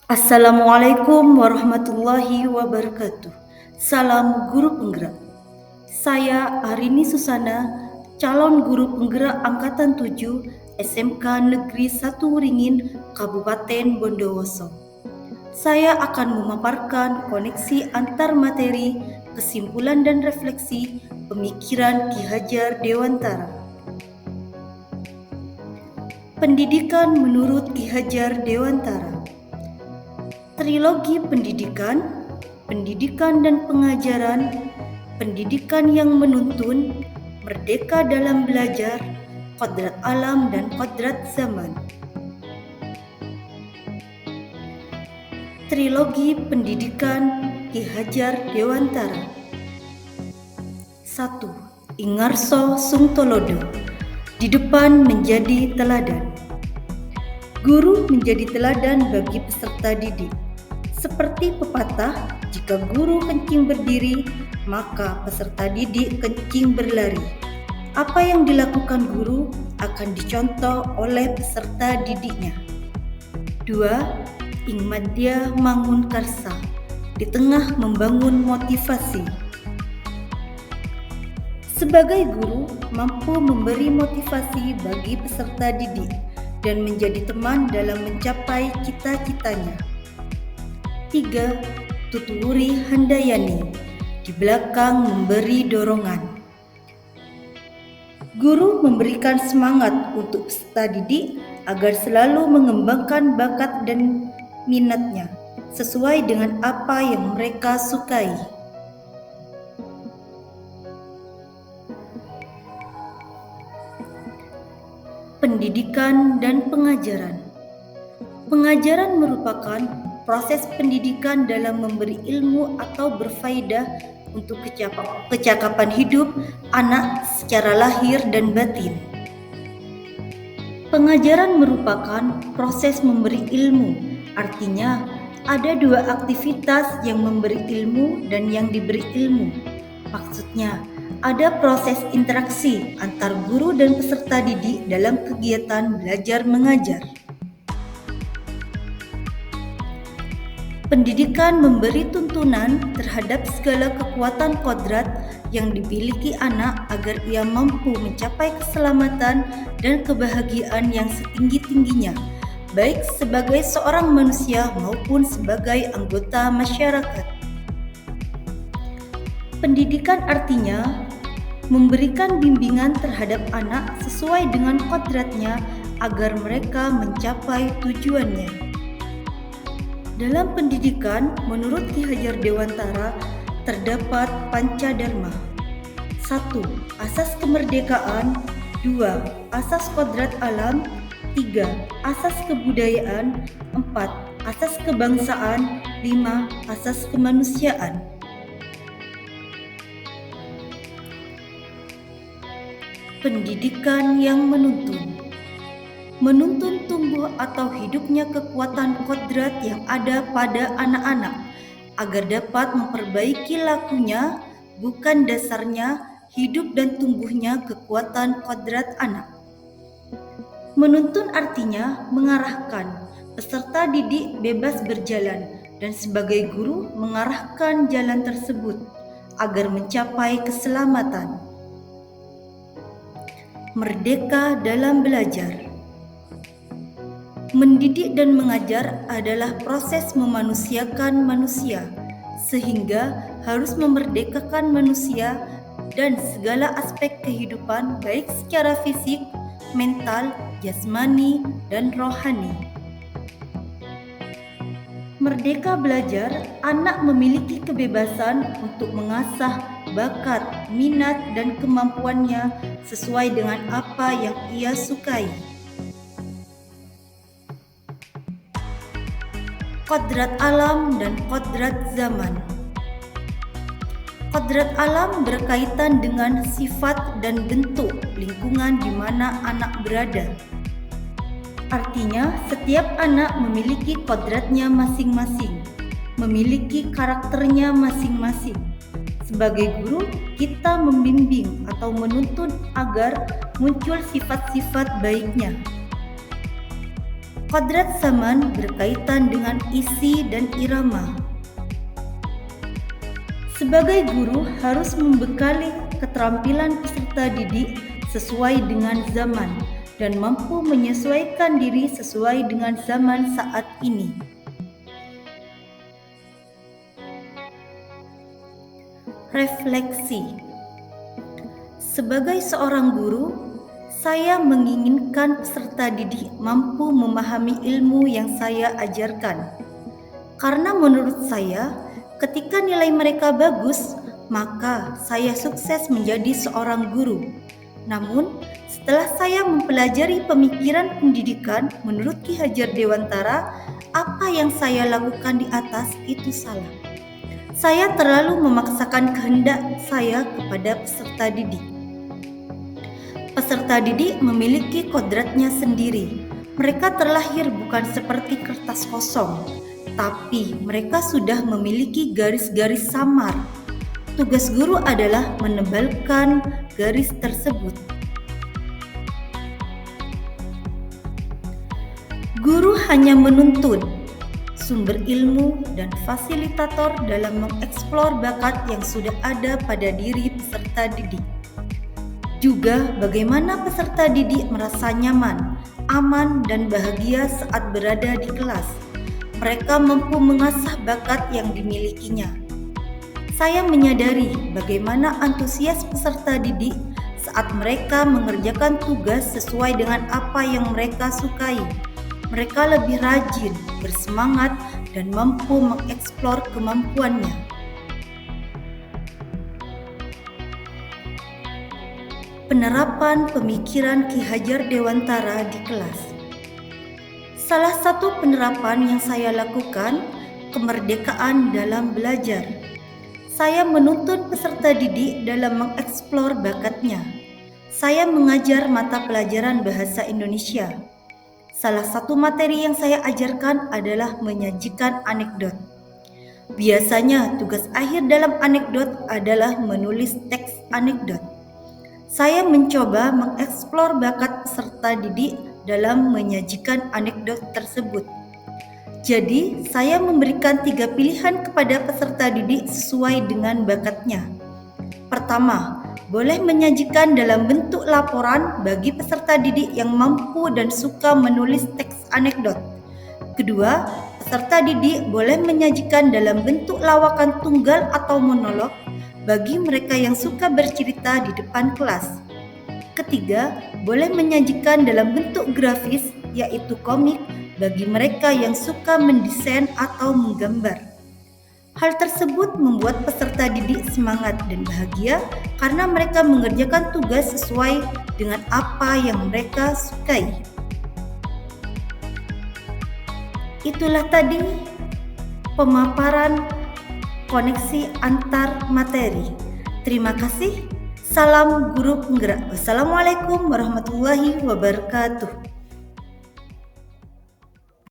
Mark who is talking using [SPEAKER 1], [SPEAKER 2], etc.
[SPEAKER 1] Assalamualaikum warahmatullahi wabarakatuh. Salam guru penggerak. Saya Arini Susana, calon guru penggerak Angkatan 7 SMK Negeri 1 Wringin, Kabupaten Bondowoso. Saya akan memaparkan koneksi antar materi, kesimpulan dan refleksi pemikiran Ki Hajar Dewantara. Pendidikan menurut Ki Hajar Dewantara. Trilogi pendidikan, pendidikan dan pengajaran, pendidikan yang menuntun, merdeka dalam belajar, kodrat alam dan kodrat zaman. Trilogi pendidikan Ki Hajar Dewantara. 1. Ingarso Sungtolodo. Di depan menjadi teladan. Guru menjadi teladan bagi peserta didik. Seperti pepatah, jika guru kencing berdiri, maka peserta didik kencing berlari. Apa yang dilakukan guru akan dicontoh oleh peserta didiknya. 2. Ing madya mangun karsa. Di tengah membangun motivasi. Sebagai guru, mampu memberi motivasi bagi peserta didik dan menjadi teman dalam mencapai cita-citanya. 3. Tutuluri handayani. Di belakang memberi dorongan. Guru memberikan semangat untuk peserta didik agar selalu mengembangkan bakat dan minatnya sesuai dengan apa yang mereka sukai. Pendidikan dan pengajaran. Pengajaran merupakan proses pendidikan dalam memberi ilmu atau berfaedah untuk kecakapan hidup anak secara lahir dan batin. Pengajaran merupakan proses memberi ilmu, artinya ada dua aktivitas yang memberi ilmu dan yang diberi ilmu. Maksudnya, ada proses interaksi antar guru dan peserta didik dalam kegiatan belajar mengajar. Pendidikan memberi tuntunan terhadap segala kekuatan kodrat yang dimiliki anak agar ia mampu mencapai keselamatan dan kebahagiaan yang setinggi-tingginya, baik sebagai seorang manusia maupun sebagai anggota masyarakat. Pendidikan artinya memberikan bimbingan terhadap anak sesuai dengan kodratnya agar mereka mencapai tujuannya. Dalam pendidikan, menurut Ki Hajar Dewantara, terdapat pancadharma. 1. Asas kemerdekaan. 2. Asas kodrat alam. 3. Asas kebudayaan. 4. Asas kebangsaan. 5. Asas kemanusiaan. Pendidikan yang menuntun tumbuh atau hidupnya kekuatan kodrat yang ada pada anak-anak agar dapat memperbaiki lakunya, bukan dasarnya, hidup dan tumbuhnya kekuatan kodrat anak. Menuntun artinya mengarahkan, peserta didik bebas berjalan dan sebagai guru mengarahkan jalan tersebut agar mencapai keselamatan. Merdeka dalam belajar. Mendidik dan mengajar adalah proses memanusiakan manusia, sehingga harus memerdekakan manusia dan segala aspek kehidupan baik secara fisik, mental, jasmani, dan rohani. Merdeka belajar, anak memiliki kebebasan untuk mengasah bakat, minat, dan kemampuannya sesuai dengan apa yang ia sukai. Kodrat alam dan kodrat zaman. Kodrat alam berkaitan dengan sifat dan bentuk lingkungan di mana anak berada. Artinya, setiap anak memiliki kodratnya masing-masing, memiliki karakternya masing-masing. Sebagai guru, kita membimbing atau menuntun agar muncul sifat-sifat baiknya. Kodrat zaman berkaitan dengan isi dan irama. Sebagai guru harus membekali keterampilan peserta didik sesuai dengan zaman dan mampu menyesuaikan diri sesuai dengan zaman saat ini. Refleksi. Sebagai seorang guru, saya menginginkan peserta didik mampu memahami ilmu yang saya ajarkan. Karena menurut saya, ketika nilai mereka bagus, maka saya sukses menjadi seorang guru. Namun, setelah saya mempelajari pemikiran pendidikan menurut Ki Hajar Dewantara, apa yang saya lakukan di atas itu salah. Saya terlalu memaksakan kehendak saya kepada peserta didik. Peserta didik memiliki kodratnya sendiri. Mereka terlahir bukan seperti kertas kosong, tapi mereka sudah memiliki garis-garis samar. Tugas guru adalah menebalkan garis tersebut. Guru hanya menuntun, sumber ilmu, dan fasilitator dalam mengeksplor bakat yang sudah ada pada diri peserta didik. Juga bagaimana peserta didik merasa nyaman, aman, dan bahagia saat berada di kelas. Mereka mampu mengasah bakat yang dimilikinya. Saya menyadari bagaimana antusias peserta didik saat mereka mengerjakan tugas sesuai dengan apa yang mereka sukai. Mereka lebih rajin, bersemangat, dan mampu mengeksplor kemampuannya. Penerapan pemikiran Ki Hajar Dewantara di kelas. Salah satu penerapan yang saya lakukan, kemerdekaan dalam belajar. Saya menuntun peserta didik dalam mengeksplor bakatnya. Saya mengajar mata pelajaran bahasa Indonesia. Salah satu materi yang saya ajarkan adalah menyajikan anekdot. Biasanya tugas akhir dalam anekdot adalah menulis teks anekdot. Saya mencoba mengeksplor bakat peserta didik dalam menyajikan anekdot tersebut. Jadi, saya memberikan 3 pilihan kepada peserta didik sesuai dengan bakatnya. Pertama, boleh menyajikan dalam bentuk laporan bagi peserta didik yang mampu dan suka menulis teks anekdot. Kedua, peserta didik boleh menyajikan dalam bentuk lawakan tunggal atau monolog bagi mereka yang suka bercerita di depan kelas. Ketiga, boleh menyajikan dalam bentuk grafis, yaitu komik, bagi mereka yang suka mendesain atau menggambar. Hal tersebut membuat peserta didik semangat dan bahagia karena mereka mengerjakan tugas sesuai dengan apa yang mereka sukai. Itulah tadi pemaparan koneksi antar materi. Terima kasih. Salam guru penggerak. Wassalamualaikum warahmatullahi wabarakatuh.